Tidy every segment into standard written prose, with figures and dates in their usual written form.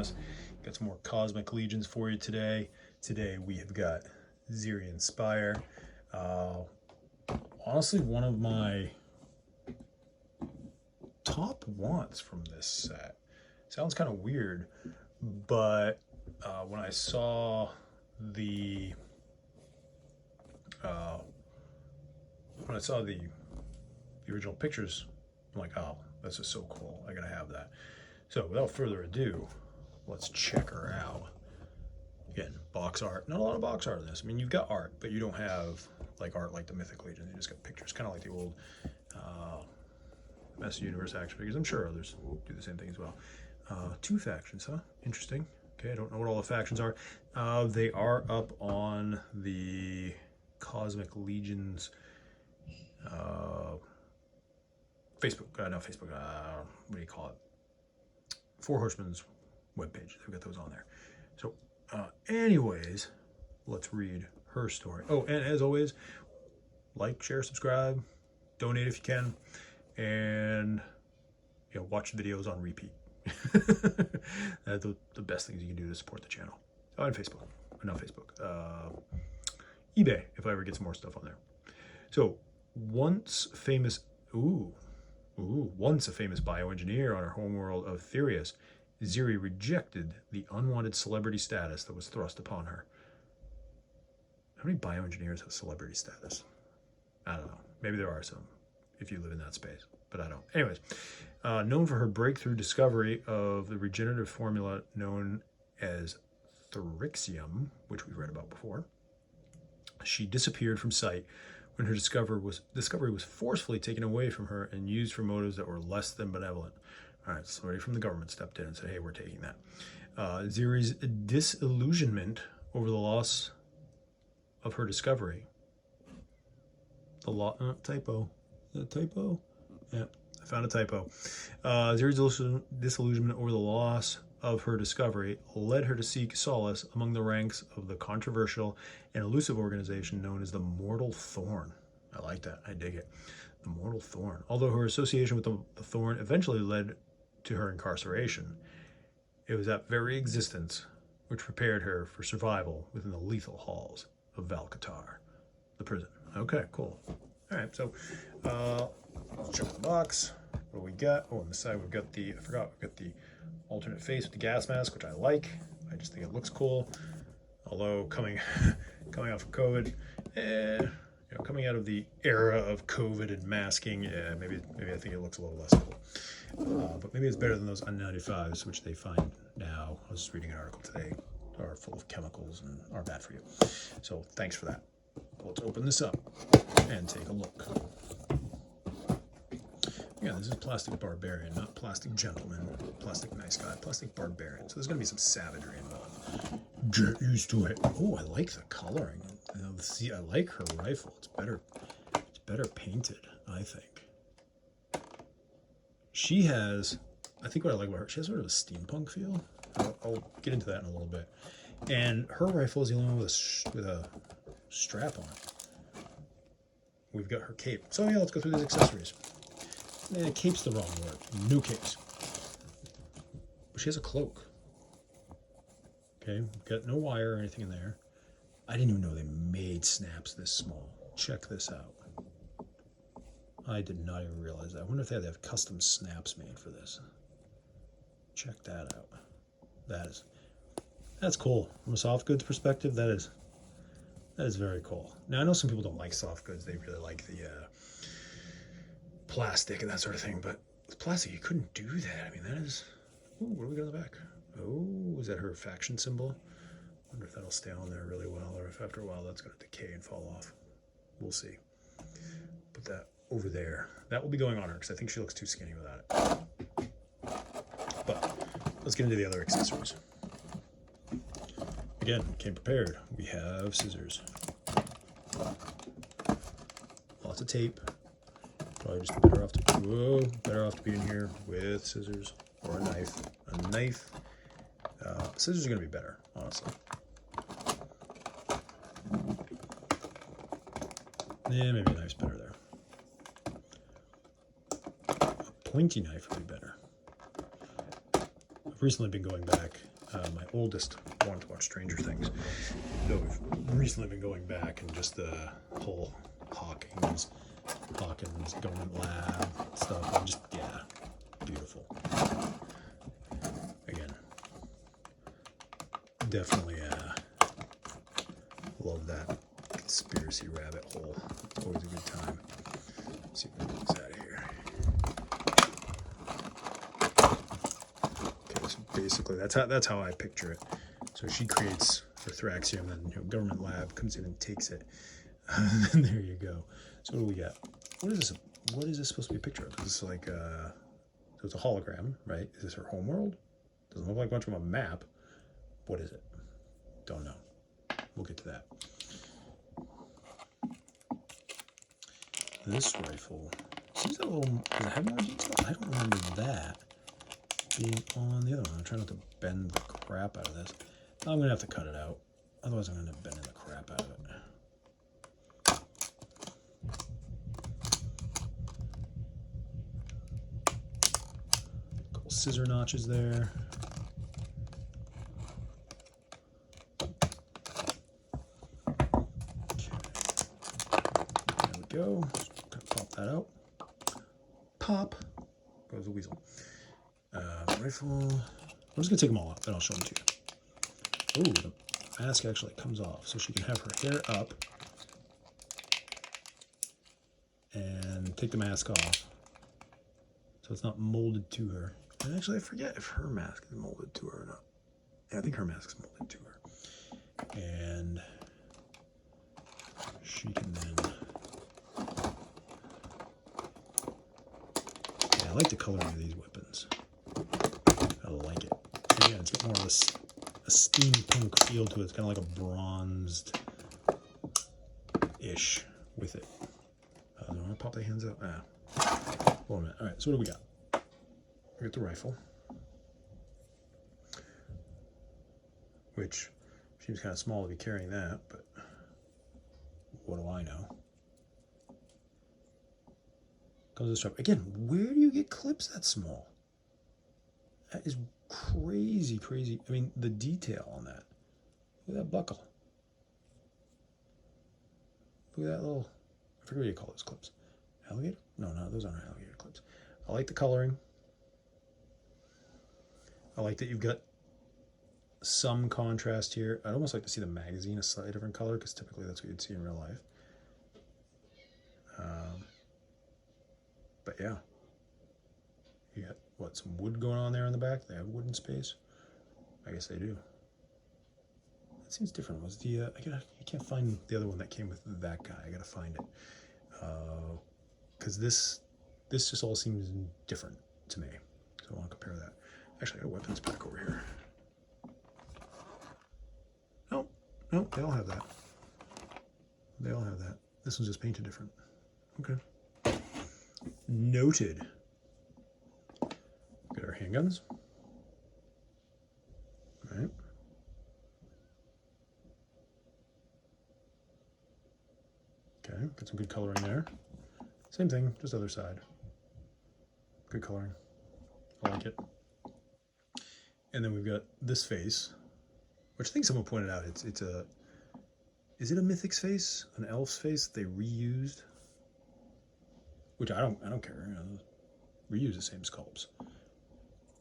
mess. Got some more Cosmic Legions for you today. Today we have got Zeerian Spyre. Honestly, one of my top wants from this set. Sounds kind of weird, but when I saw the original pictures, I'm like, oh, this is so cool. I gotta have that. So without further ado, let's check her out. Again, box art. Not a lot of box art in this. I mean, you've got art, but you don't have like art like the Mythic Legion. You just got pictures, kind of like the old Master Universe action figures. I'm sure others do the same thing as well. 2 factions, huh? Interesting. Okay, I don't know what all the factions are. They are up on the Cosmic Legions Facebook, not Facebook, what do you call it? Four Horsemen's webpage. They've got those on there. So, anyways, let's read her story. Oh, and as always, like, share, subscribe, donate if you can, and watch videos on repeat. That's the best things you can do to support the channel. Oh, and Facebook, not Facebook, eBay if I ever get some more stuff on there. So, once a famous bioengineer on her homeworld of Therius, Zeri rejected the unwanted celebrity status that was thrust upon her. How many bioengineers have celebrity status? I don't know. Maybe there are some if you live in that space, but I don't. Anyways, known for her breakthrough discovery of the regenerative formula known as Therixium, which we've read about before, she disappeared from sight when her discovery was forcefully taken away from her and used for motives that were less than benevolent. All right, somebody from the government stepped in and said, hey, we're taking that. Zeri's disillusionment over the loss of her discovery. Typo. Is that a typo? Yeah, I found a typo. Zeri's disillusionment over the loss of her discovery led her to seek solace among the ranks of the controversial and elusive organization known as the Mortal Thorn. I like that. I dig it. The Mortal Thorn. Although her association with the Thorn eventually led to her incarceration, it was that very existence which prepared her for survival within the lethal halls of Hvalkatar, the prison. Okay, cool. All right, so let's check the box. What do we got? Oh, on the side we've got we've got the alternate face with the gas mask, which I like. I just think it looks cool. Although coming off of COVID, coming out of the era of COVID and masking, maybe I think it looks a little less cool. But maybe it's better than those N95s, which they find now. I was just reading an article today, are full of chemicals and are bad for you. So thanks for that. Let's open this up and take a look. Yeah, this is Plastic Barbarian, not Plastic Gentleman, Plastic Nice Guy, Plastic Barbarian. So there's going to be some savagery involved. Get used to it. Oh, I like the coloring. See, I like her rifle. It's better painted, I think. She has, I think what I like about her, she has sort of a steampunk feel. I'll get into that in a little bit. And her rifle is the only one with a strap on it. We've got her cape. So yeah, let's go through these accessories. Cape's the wrong word. No capes. But she has a cloak. Okay, got no wire or anything in there. I didn't even know they made snaps this small. Check this out. I did not even realize that. I wonder if they have custom snaps made for this. Check that out. That's cool. From a soft goods perspective, that is very cool. Now I know some people don't like soft goods. They really like the plastic and that sort of thing, but with plastic you couldn't do that. I mean, that is, ooh, what do we got on the back? Oh, is that her faction symbol? I wonder if that'll stay on there really well, or if after a while that's going to decay and fall off. We'll see. Put that over there. That will be going on her because I think she looks too skinny without it. But let's get into the other accessories. Again, came prepared. We have scissors, lots of tape. Probably just better off to be in here with scissors or a knife. Scissors are going to be better, honestly. Yeah, maybe a knife's better there. A pointy knife would be better. I've recently been going back My oldest wanted to watch Stranger Things. So we've recently been going back and just the whole Hawkins government lab stuff. And just, yeah, beautiful. Again, definitely love that conspiracy rabbit hole. Always a good time. Let's see if we can get this out of here. Okay, so basically that's how I picture it. So she creates her Thraxium, then government lab comes in and takes it. And there you go. So what do we got? What is this? What is this supposed to be a picture of? Is this like so it's a hologram, right? Is this her homeworld? Doesn't look like much of a map. What is it? Don't know. We'll get to that. This rifle seems a little. Does it have more detail? I don't remember that being on the other one. I'm trying not to bend the crap out of this. I'm gonna have to cut it out. Otherwise, I'm gonna end up bending the crap out of it. Couple scissor notches there. Go. Just gonna pop that out. Pop. Goes the weasel. Rifle. I'm just gonna take them all out, then I'll show them to you. Ooh, the mask actually comes off, so she can have her hair up and take the mask off, so it's not molded to her. And actually, I forget if her mask is molded to her or not. Yeah, I think her mask is molded to her, and she can then. I like the coloring of these weapons. I like it. Again, it's got more of a steampunk feel to it. It's kind of like a bronzed-ish with it. Do I want to pop the hands out? Hold on a minute. All right, so what do we got? We got the rifle, which seems kind of small to be carrying that, but what do I know? Comes with a strap. Again, where do you get clips that small? That is crazy, crazy. I mean, the detail on that. Look at that buckle. Look at that little, I forget what you call those clips. Alligator? No, those aren't alligator clips. I like the coloring. I like that you've got some contrast here. I'd almost like to see the magazine a slightly different color, because typically that's what you'd see in real life. But yeah, you got what, some wood going on there in the back? They have wood in space. I guess they do. That seems different. Was the I can't find the other one that came with that guy. I gotta find it because this just all seems different to me. So I want to compare that. Actually, I got a weapons pack over here. No, they all have that. They all have that. This one's just painted different. Okay. Noted. Get our handguns. All right. Okay, got some good coloring there. Same thing, just other side. Good coloring. I like it. And then we've got this face, which I think someone pointed out. It's a. Is it a Mythic's face? An elf's face that they reused? Which I don't care. You know, reuse the same sculpts.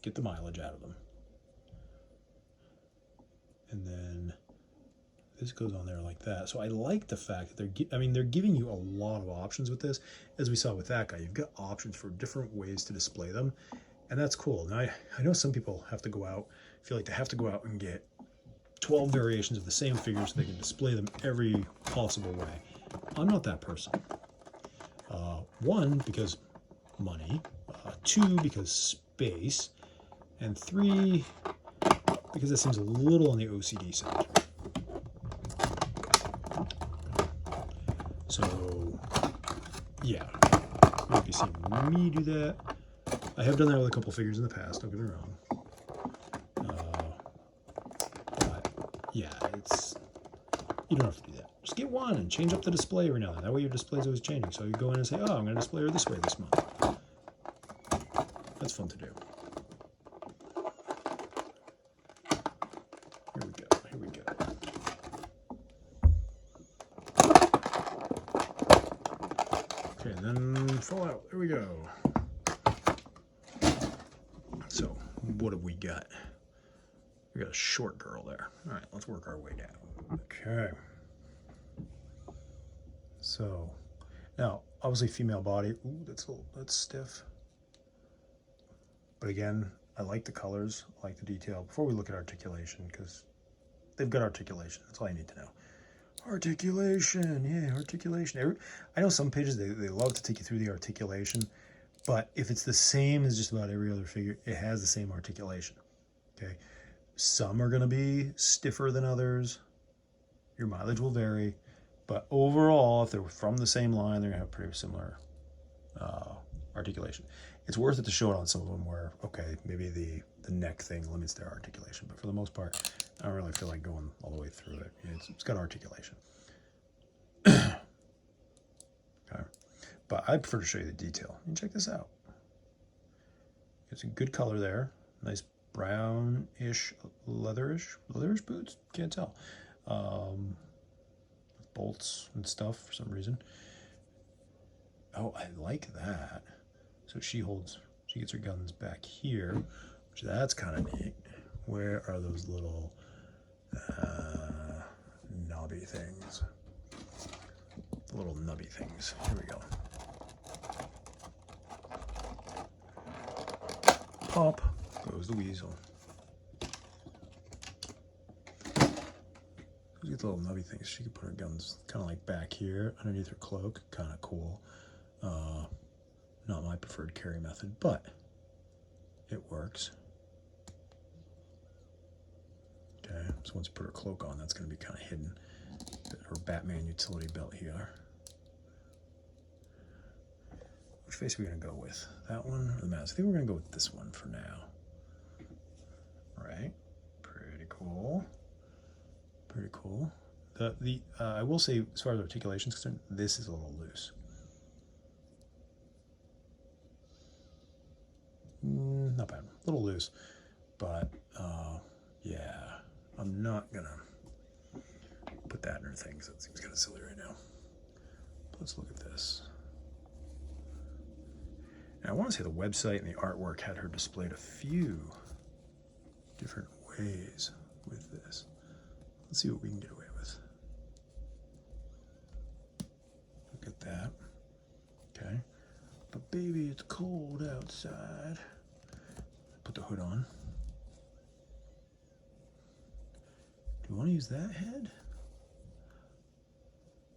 Get the mileage out of them. And then this goes on there like that. So I like the fact that they're giving you a lot of options with this. As we saw with that guy, you've got options for different ways to display them. And that's cool. Now, I know some people have to go out, feel like they have to go out and get 12 variations of the same figure so they can display them every possible way. I'm not that person. One, because money. Two, because space. And three, because that seems a little on the OCD side. So, yeah. You might be seeing me do that. I have done that with a couple figures in the past, don't get me wrong. But, yeah, you don't have to do that. Just get one and change up the display every now and then. That way your display's always changing. So you go in and say, oh, I'm going to display her this way this month. That's fun to do. and fall out. There we go. So what have we got? We got a short girl there. All right, let's work our way down. Okay. So now, obviously, female body. Ooh, that's stiff. But again, I like the colors, I like the detail. Before we look at articulation, because they've got articulation. That's all you need to know. Articulation, yeah, articulation. I know some pages, they love to take you through the articulation, but if it's the same as just about every other figure, it has the same articulation, okay? Some are going to be stiffer than others. Your mileage will vary, but overall, if they're from the same line, they're going to have pretty similar articulation. It's worth it to show it on some of them where, okay, maybe the neck thing limits their articulation, but for the most part, I don't really feel like going all the way through it. It's got articulation. Okay. But I prefer to show you the detail. And check this out. It's a good color there. Nice brownish, leatherish boots. Can't tell. Bolts and stuff for some reason. Oh, I like that. So she gets her guns back here, which that's kind of neat. Where are those little knobby things? The little nubby things. Here we go. Pop goes the weasel. These little nubby things. She could put her guns kind of like back here underneath her cloak. Kind of cool. Not my preferred carry method, but it works. Okay, so once you put her cloak on, that's going to be kind of hidden. Her Batman utility belt here. Which face are we going to go with? That one or the mask? I think we're going to go with this one for now. Right? Pretty cool. Pretty cool. I will say, as far as articulation is concerned, this is a little loose. Not bad. A little loose. But, yeah. I'm not going to put that in her things. That seems kind of silly right now. But let's look at this. Now, I want to say the website and the artwork had her displayed a few different ways with this. Let's see what we can get away with. Look at that. Okay. But baby, it's cold outside. Put the hood on. Do you want to use that head?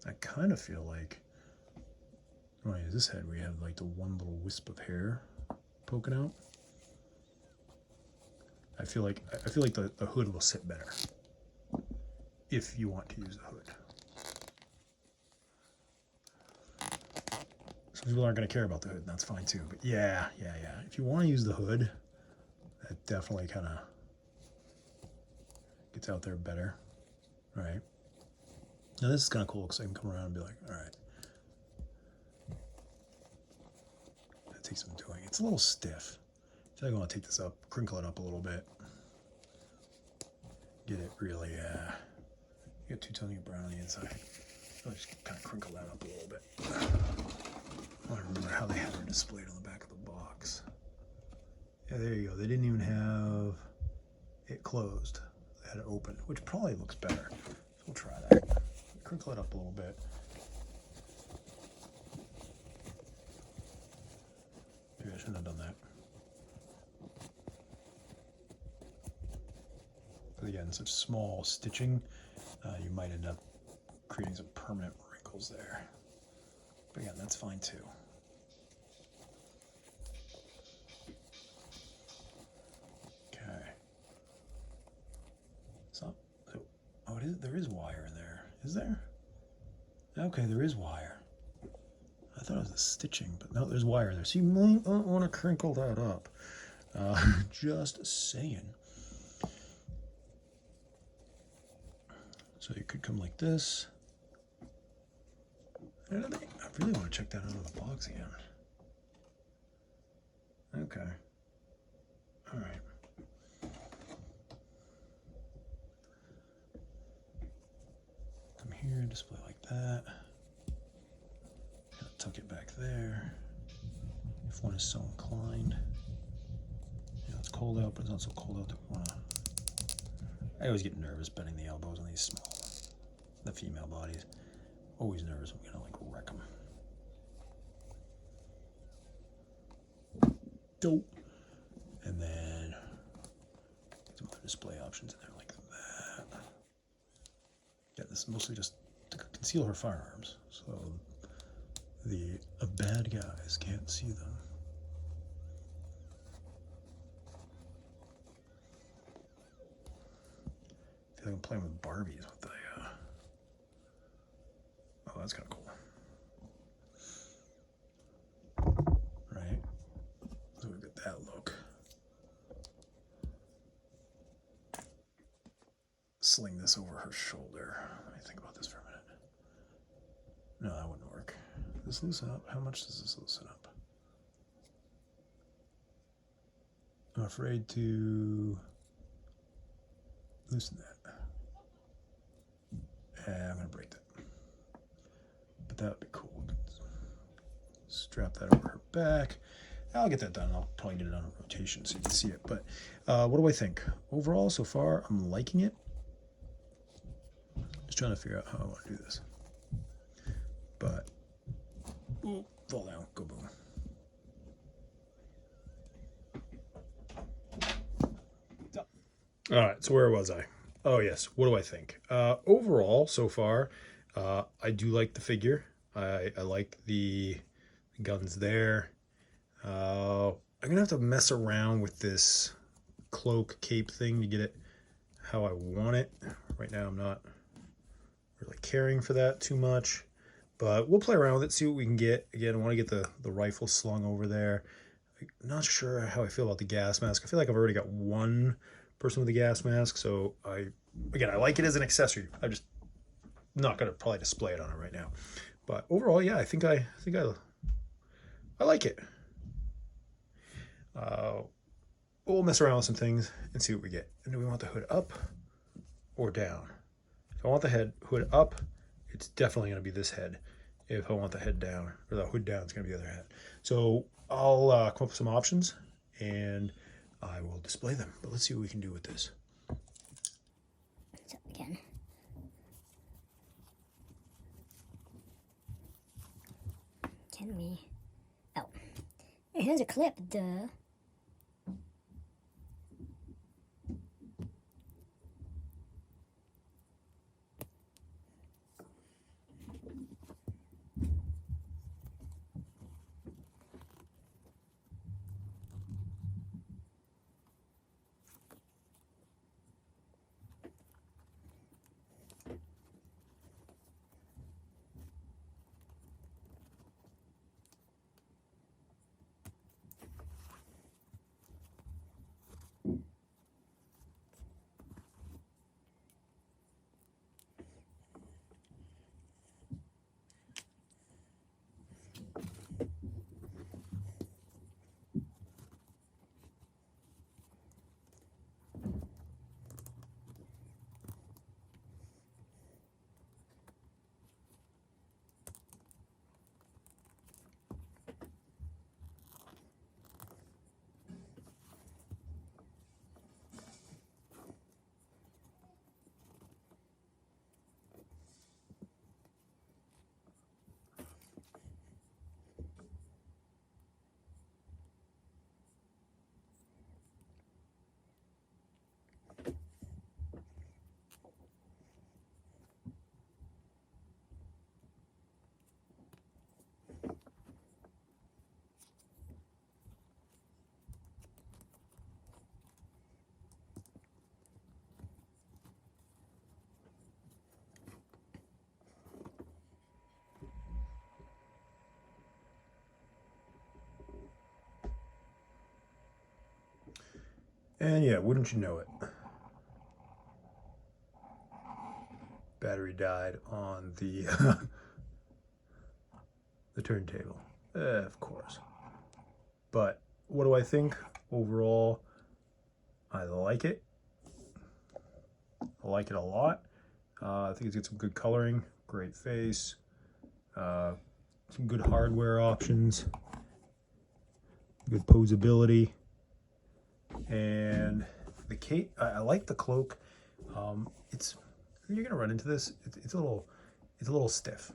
I kind of feel like I want to use this head where you have like the one little wisp of hair poking out. I feel like the hood will sit better if you want to use the hood. Some people aren't going to care about the hood, and that's fine too. But yeah. If you want to use the hood, that definitely kind of gets out there better, right? Now this is kind of cool because I can come around and be like, all right. That takes some doing. It's a little stiff. I feel like I want to take this up, crinkle it up a little bit. Get it really, you got two-tone brown on the inside. I'll just kind of crinkle that up a little bit. I want to remember how they had her displayed on the back of the box. Yeah, there you go. They didn't even have it closed. They had it open, which probably looks better. So we'll try that. Crinkle it up a little bit. Maybe I shouldn't have done that. But again, such small stitching, you might end up creating some permanent wrinkles there. But again, that's fine too. Okay. So, oh, there is wire in there. Is there? Okay, there is wire. I thought it was the stitching, but no, there's wire there. So you might not want to crinkle that up. Just saying. So you could come like this. I really want to check that out of the box again. Okay. All right. Come here, display like that. tuck it back there if one is so inclined. Yeah, it's cold out, but it's not so cold out that we want to. I always get nervous bending the elbows on these small, the female bodies. Always nervous I'm gonna like wreck them. Dope. And then some other display options in there like that. Yeah, this is mostly just to conceal her firearms, so the bad guys can't see them. I feel like I'm playing with Barbies with the. Oh, that's kind of cool. Right? So we get that look. Sling this over her shoulder. Let me think about this for a minute. No, that wouldn't work. Does this loosen up? How much does this loosen up? I'm afraid to loosen that. I'm going to break that. But that would be cool. Strap that over her back. I'll get that done. I'll probably get it on a rotation so you can see it. But what do I think? Overall, so far, I'm liking it. Just trying to figure out how I want to do this. But, ooh, fall down, go boom. All right, so where was I? Oh, yes, what do I think? Overall, so far, I do like the figure. I like the guns there. I'm going to have to mess around with this cloak cape thing to get it how I want it. Right now, I'm not really caring for that too much. But we'll play around with it, see what we can get. Again, I want to get the rifle slung over there. I'm not sure how I feel about the gas mask. I feel like I've already got one person with a gas mask, so I like it as an accessory. I'm just not going to probably display it on it right now. But overall, yeah, I think I like it. We'll mess around with some things and see what we get. And do we want the hood up or down? If I want the hood up, it's definitely going to be this head. If I want the head down, or the hood down, it's going to be the other head. So I'll come up with some options, and I will display them. But let's see what we can do with this. So again. Can we... Oh. Here's a clip, duh. And yeah, wouldn't you know it? Battery died on the the turntable. Of course. But what do I think? Overall, I like it. I like it a lot. I think it's got some good coloring, great face, some good hardware options, good posability, and the cape. I like the cloak. You're gonna run into this. It's a little stiff.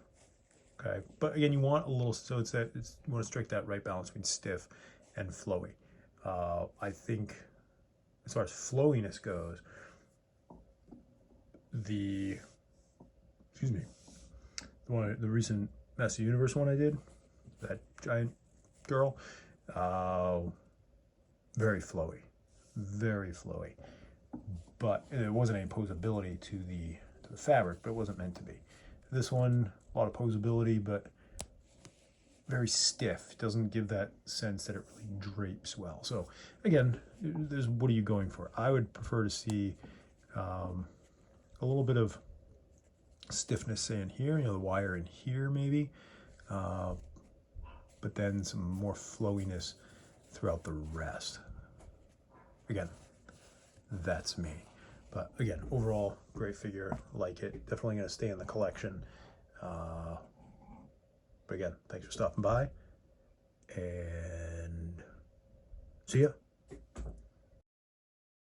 Okay, but again, you want a little, so you want to strike that right balance between stiff and flowy. I think as far as flowiness goes, the recent Master Universe one I did, that giant girl, very flowy, but it wasn't any posability to the fabric, but it wasn't meant to be. This one, a lot of posability, but very stiff. It doesn't give that sense that it really drapes well. So again, what are you going for? I would prefer to see a little bit of stiffness, say in here, the wire in here maybe, but then some more flowiness throughout the rest. Again, that's me. But again, overall, great figure. Like it. Definitely going to stay in the collection. But again, thanks for stopping by. And see ya.